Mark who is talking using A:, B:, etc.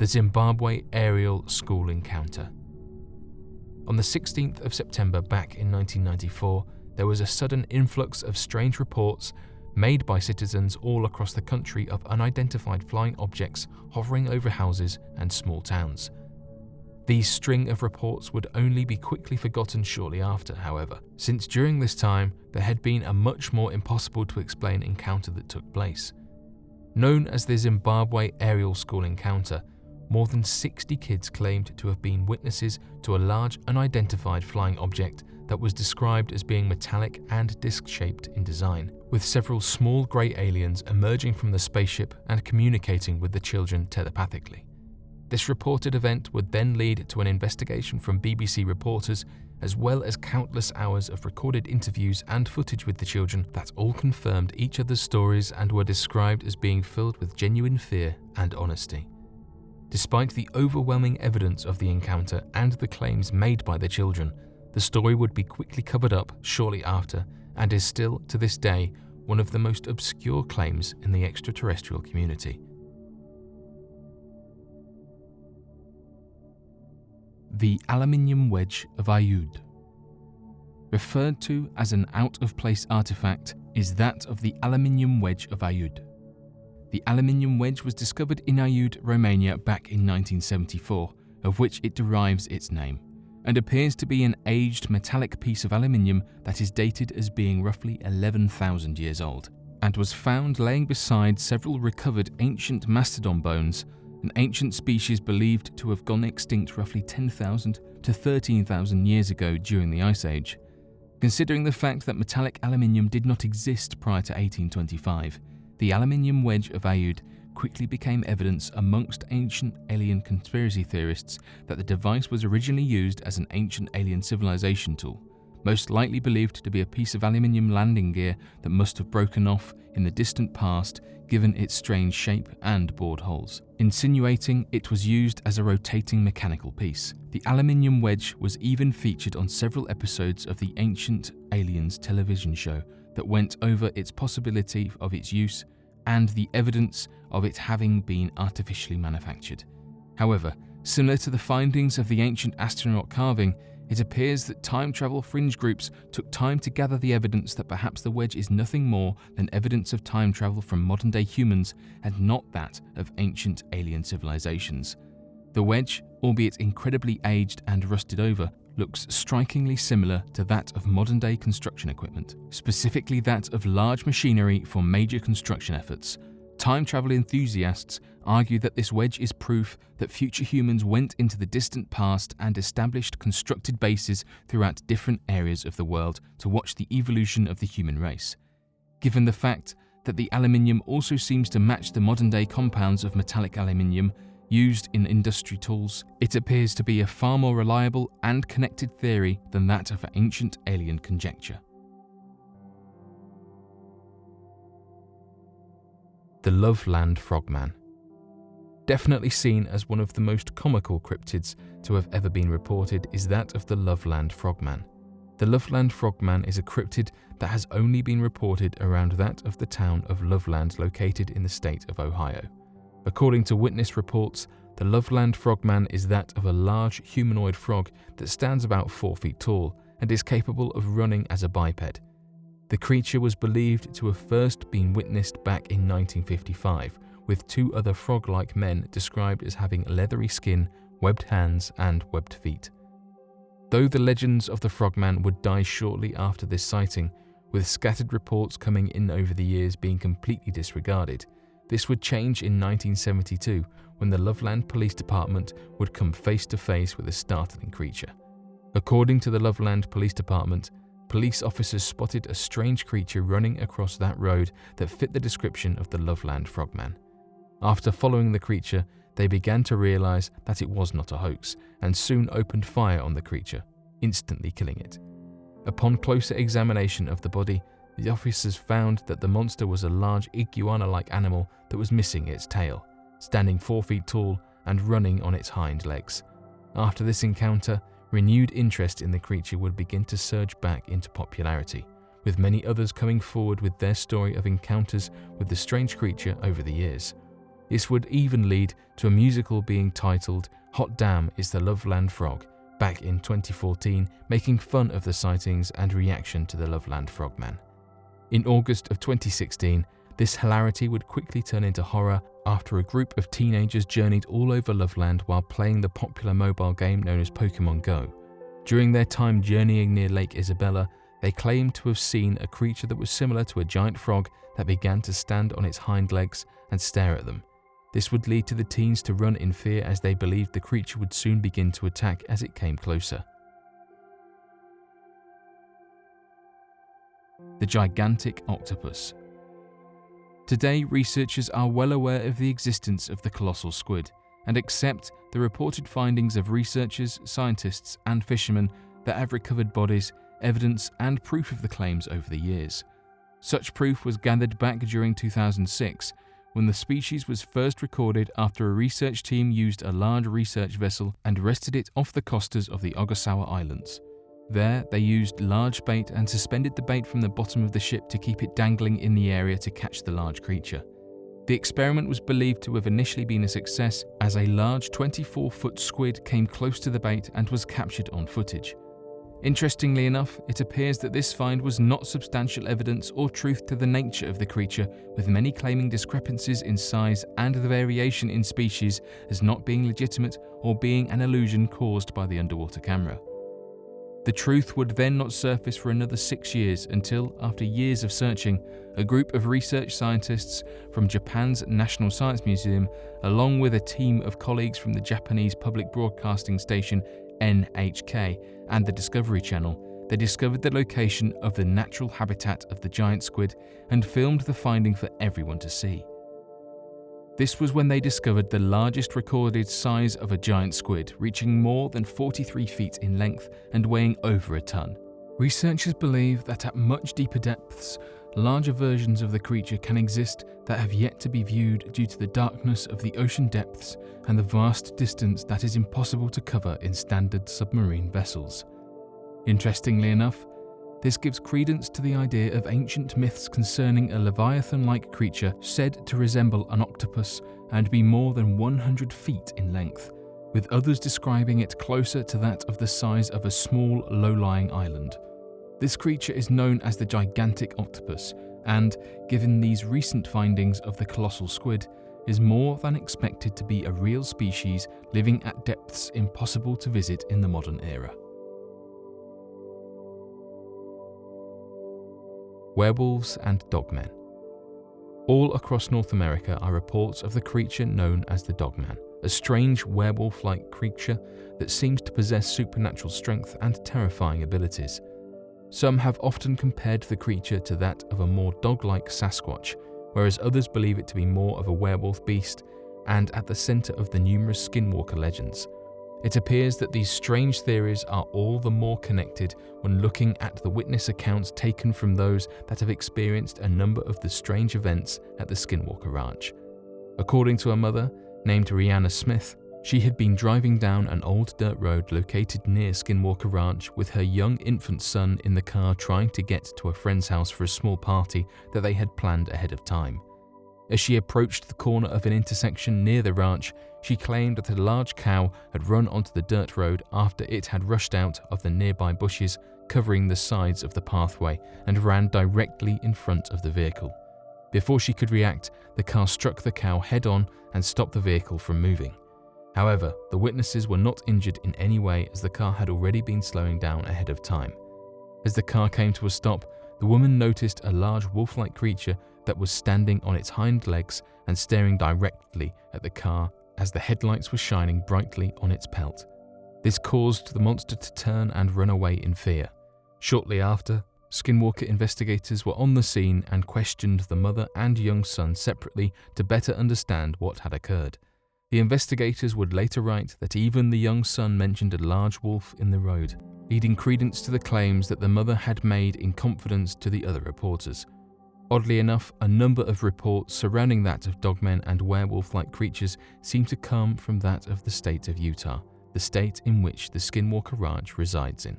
A: The Zimbabwe Ariel School Encounter. On the 16th of September back in 1994, there was a sudden influx of strange reports made by citizens all across the country of unidentified flying objects hovering over houses and small towns. These string of reports would only be quickly forgotten shortly after, however, since during this time there had been a much more impossible to explain encounter that took place. Known as the Zimbabwe Ariel School Encounter, more than 60 kids claimed to have been witnesses to a large unidentified flying object that was described as being metallic and disc-shaped in design, with several small grey aliens emerging from the spaceship and communicating with the children telepathically. This reported event would then lead to an investigation from BBC reporters, as well as countless hours of recorded interviews and footage with the children that all confirmed each other's stories and were described as being filled with genuine fear and honesty. Despite the overwhelming evidence of the encounter and the claims made by the children, the story would be quickly covered up shortly after and is still, to this day, one of the most obscure claims in the extraterrestrial community. The Aluminium Wedge of Ayud. Referred to as an out-of-place artifact is that of the Aluminium Wedge of Ayud. The aluminium wedge was discovered in Ayud, Romania back in 1974, of which it derives its name, and appears to be an aged metallic piece of aluminium that is dated as being roughly 11,000 years old, and was found laying beside several recovered ancient mastodon bones, an ancient species believed to have gone extinct roughly 10,000 to 13,000 years ago during the Ice Age. Considering the fact that metallic aluminium did not exist prior to 1825, the aluminium wedge of Ayud quickly became evidence amongst ancient alien conspiracy theorists that the device was originally used as an ancient alien civilization tool, most likely believed to be a piece of aluminium landing gear that must have broken off in the distant past given its strange shape and bored holes, insinuating it was used as a rotating mechanical piece. The aluminium wedge was even featured on several episodes of the Ancient Aliens television show that went over its possibility of its use and the evidence of it having been artificially manufactured. However, similar to the findings of the ancient astronaut carving, it appears that time travel fringe groups took time to gather the evidence that perhaps the wedge is nothing more than evidence of time travel from modern-day humans and not that of ancient alien civilizations. The wedge, albeit incredibly aged and rusted over, looks strikingly similar to that of modern-day construction equipment, specifically that of large machinery for major construction efforts. Time travel enthusiasts argue that this wedge is proof that future humans went into the distant past and established constructed bases throughout different areas of the world to watch the evolution of the human race. Given the fact that the aluminium also seems to match the modern-day compounds of metallic aluminium used in industry tools, it appears to be a far more reliable and connected theory than that of ancient alien conjecture. The Loveland Frogman. Definitely seen as one of the most comical cryptids to have ever been reported is that of the Loveland Frogman. The Loveland Frogman is a cryptid that has only been reported around that of the town of Loveland located in the state of Ohio. According to witness reports, the Loveland Frogman is that of a large humanoid frog that stands about 4 feet tall and is capable of running as a biped. The creature was believed to have first been witnessed back in 1955, with 2 other frog-like men described as having leathery skin, webbed hands, and webbed feet. Though the legends of the Frogman would die shortly after this sighting, with scattered reports coming in over the years being completely disregarded, this would change in 1972 when the Loveland Police Department would come face to face with a startling creature. According to the Loveland Police Department, police officers spotted a strange creature running across that road that fit the description of the Loveland Frogman. After following the creature, they began to realize that it was not a hoax and soon opened fire on the creature, instantly killing it. Upon closer examination of the body, the officers found that the monster was a large iguana-like animal that was missing its tail, standing 4 feet tall and running on its hind legs. After this encounter, renewed interest in the creature would begin to surge back into popularity, with many others coming forward with their story of encounters with the strange creature over the years. This would even lead to a musical being titled Hot Damn Is the Loveland Frog back in 2014, making fun of the sightings and reaction to the Loveland Frogman. In August of 2016, this hilarity would quickly turn into horror after a group of teenagers journeyed all over Loveland while playing the popular mobile game known as Pokemon Go. During their time journeying near Lake Isabella, they claimed to have seen a creature that was similar to a giant frog that began to stand on its hind legs and stare at them. This would lead to the teens to run in fear as they believed the creature would soon begin to attack as it came closer. The gigantic octopus. Today, researchers are well aware of the existence of the colossal squid and accept the reported findings of researchers, scientists, and fishermen that have recovered bodies, evidence, and proof of the claims over the years. Such proof was gathered back during 2006, when the species was first recorded after a research team used a large research vessel and rested it off the costas of the Ogasawa Islands. There, they used large bait and suspended the bait from the bottom of the ship to keep it dangling in the area to catch the large creature. The experiment was believed to have initially been a success, as a large 24-foot squid came close to the bait and was captured on footage. Interestingly enough, it appears that this find was not substantial evidence or truth to the nature of the creature, with many claiming discrepancies in size and the variation in species as not being legitimate or being an illusion caused by the underwater camera. The truth would then not surface for another 6 years until, after years of searching, a group of research scientists from Japan's National Science Museum, along with a team of colleagues from the Japanese public broadcasting station NHK and the Discovery Channel, they discovered the location of the natural habitat of the giant squid and filmed the finding for everyone to see. This was when they discovered the largest recorded size of a giant squid, reaching more than 43 feet in length and weighing over a ton. Researchers believe that at much deeper depths, larger versions of the creature can exist that have yet to be viewed due to the darkness of the ocean depths and the vast distance that is impossible to cover in standard submarine vessels. Interestingly enough, this gives credence to the idea of ancient myths concerning a leviathan-like creature said to resemble an octopus and be more than 100 feet in length, with others describing it closer to that of the size of a small, low-lying island. This creature is known as the gigantic octopus and, given these recent findings of the colossal squid, is more than expected to be a real species living at depths impossible to visit in the modern era. Werewolves and Dogmen. All across North America are reports of the creature known as the Dogman, a strange werewolf-like creature that seems to possess supernatural strength and terrifying abilities. Some have often compared the creature to that of a more dog-like Sasquatch, whereas others believe it to be more of a werewolf beast and at the center of the numerous skinwalker legends. It appears that these strange theories are all the more connected when looking at the witness accounts taken from those that have experienced a number of the strange events at the Skinwalker Ranch. According to a mother, named Rihanna Smith, she had been driving down an old dirt road located near Skinwalker Ranch with her young infant son in the car trying to get to a friend's house for a small party that they had planned ahead of time. As she approached the corner of an intersection near the ranch, she claimed that a large cow had run onto the dirt road after it had rushed out of the nearby bushes covering the sides of the pathway and ran directly in front of the vehicle. Before she could react, the car struck the cow head-on and stopped the vehicle from moving. However, the witnesses were not injured in any way as the car had already been slowing down ahead of time. As the car came to a stop, the woman noticed a large wolf-like creature that was standing on its hind legs and staring directly at the car as the headlights were shining brightly on its pelt. This caused the monster to turn and run away in fear. Shortly after, Skinwalker investigators were on the scene and questioned the mother and young son separately to better understand what had occurred. The investigators would later write that even the young son mentioned a large wolf in the road, leading credence to the claims that the mother had made in confidence to the other reporters. Oddly enough, a number of reports surrounding that of dogmen and werewolf-like creatures seem to come from that of the state of Utah, the state in which the Skinwalker Ranch resides in.